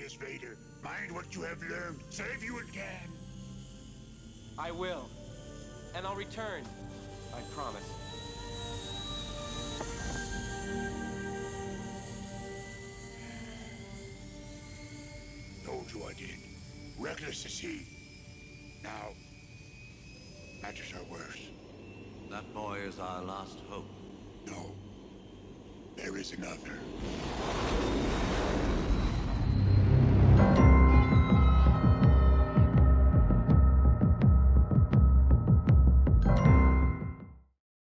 Sidious Vader. Mind what you have learned. Save you again. I will. And I'll return. I promise. Told you I did. Reckless as he. Now, matters are worse. That boy is our last hope. No. There is another.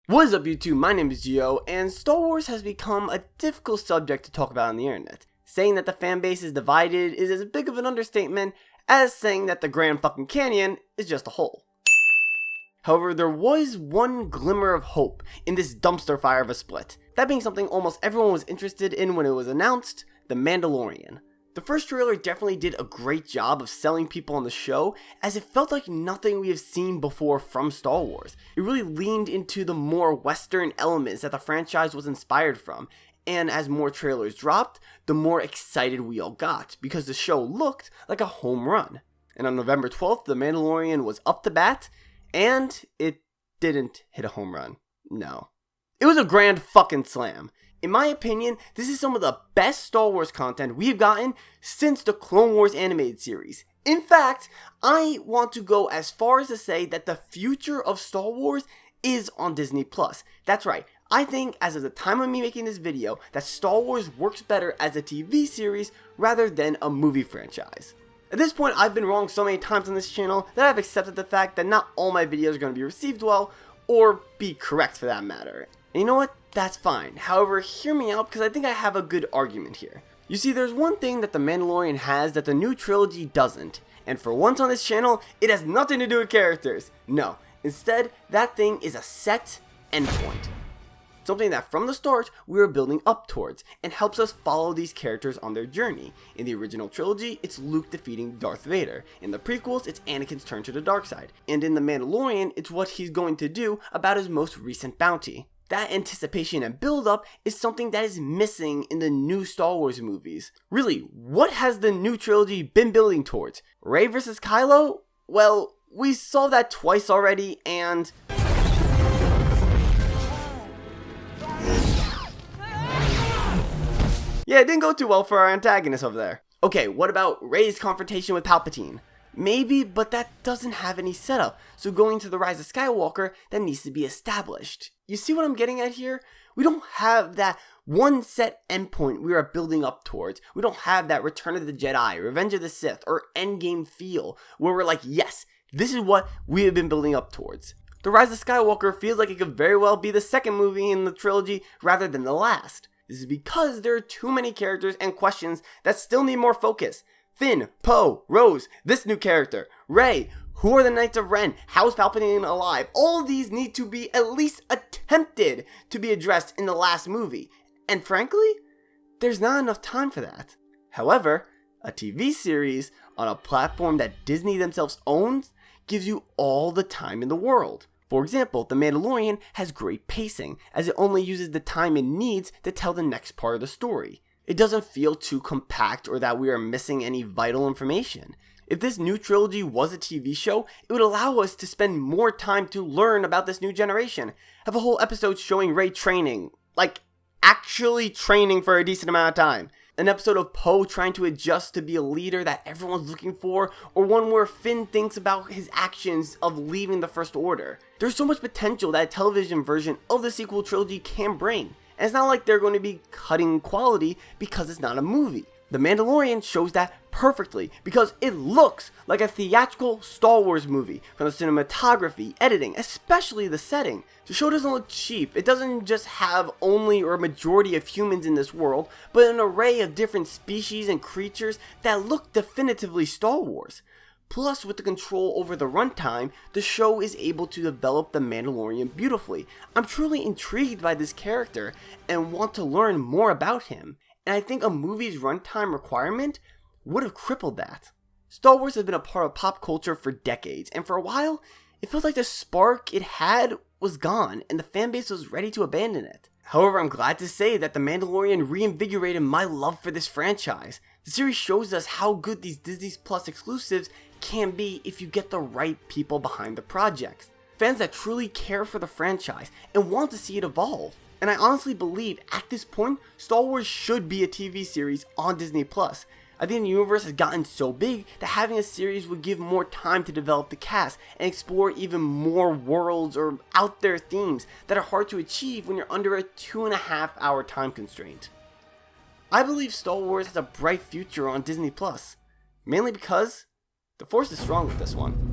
What is up, YouTube? My name is Gio, and Star Wars has become a difficult subject to talk about on the internet. Saying that the fan base is divided is as big of an understatement as saying that the Grand fucking Canyon is just a hole. However, there was one glimmer of hope in this dumpster fire of a split. That being something almost everyone was interested in when it was announced, The Mandalorian. The first trailer definitely did a great job of selling people on the show, as it felt like nothing we have seen before from Star Wars. It really leaned into the more Western elements that the franchise was inspired from, and as more trailers dropped, the more excited we all got, because the show looked like a home run. And on November 12th, The Mandalorian was up the bat, and it didn't hit a home run. No. It was a grand fucking slam. In my opinion, this is some of the best Star Wars content we've gotten since the Clone Wars animated series. In fact, I want to go as far as to say that the future of Star Wars is on Disney+. That's right, I think as of the time of me making this video, that Star Wars works better as a TV series rather than a movie franchise. At this point, I've been wrong so many times on this channel that I've accepted the fact that not all my videos are going to be received well, or be correct for that matter. And you know what? That's fine. However, hear me out because I think I have a good argument here. You see, there's one thing that The Mandalorian has that the new trilogy doesn't. And for once on this channel, it has nothing to do with characters. No. Instead, that thing is a set endpoint. Something that from the start, we were building up towards, and helps us follow these characters on their journey. In the original trilogy, it's Luke defeating Darth Vader. In the prequels, it's Anakin's turn to the dark side. And in The Mandalorian, it's what he's going to do about his most recent bounty. That anticipation and build-up is something that is missing in the new Star Wars movies. Really, what has the new trilogy been building towards? Rey vs. Kylo? Well, we saw that twice already, and yeah, it didn't go too well for our antagonist over there. Okay, what about Rey's confrontation with Palpatine? Maybe, but that doesn't have any setup, so going to the Rise of Skywalker, that needs to be established. You see what I'm getting at here? We don't have that one set endpoint we are building up towards. We don't have that Return of the Jedi, Revenge of the Sith, or Endgame feel, where we're like, yes, this is what we have been building up towards. The Rise of Skywalker feels like it could very well be the second movie in the trilogy rather than the last. This is because there are too many characters and questions that still need more focus. Finn, Poe, Rose, this new character, Rey, who are the Knights of Ren, how is Palpatine alive? All of these need to be at least attempted to be addressed in the last movie. And frankly, there's not enough time for that. However, a TV series on a platform that Disney themselves owns gives you all the time in the world. For example, The Mandalorian has great pacing, as it only uses the time it needs to tell the next part of the story. It doesn't feel too compact or that we are missing any vital information. If this new trilogy was a TV show, it would allow us to spend more time to learn about this new generation. Have a whole episode showing Rey training, like actually training for a decent amount of time. An episode of Poe trying to adjust to be a leader that everyone's looking for, or one where Finn thinks about his actions of leaving the First Order. There's so much potential that a television version of the sequel trilogy can bring. And it's not like they're going to be cutting quality because it's not a movie. The Mandalorian shows that perfectly because it looks like a theatrical Star Wars movie, from the cinematography, editing, especially the setting. The show doesn't look cheap. It doesn't just have only or a majority of humans in this world, but an array of different species and creatures that look definitively Star Wars. Plus, with the control over the runtime, the show is able to develop the Mandalorian beautifully. I'm truly intrigued by this character and want to learn more about him. And I think a movie's runtime requirement would have crippled that. Star Wars has been a part of pop culture for decades, and for a while, it felt like the spark it had was gone, and the fanbase was ready to abandon it. However, I'm glad to say that The Mandalorian reinvigorated my love for this franchise. The series shows us how good these Disney Plus exclusives can be if you get the right people behind the projects. Fans that truly care for the franchise and want to see it evolve. And I honestly believe at this point, Star Wars should be a TV series on Disney Plus. I think the universe has gotten so big that having a series would give more time to develop the cast and explore even more worlds or out there themes that are hard to achieve when you're under a 2.5 hour time constraint. I believe Star Wars has a bright future on Disney Plus, mainly because the Force is strong with this one.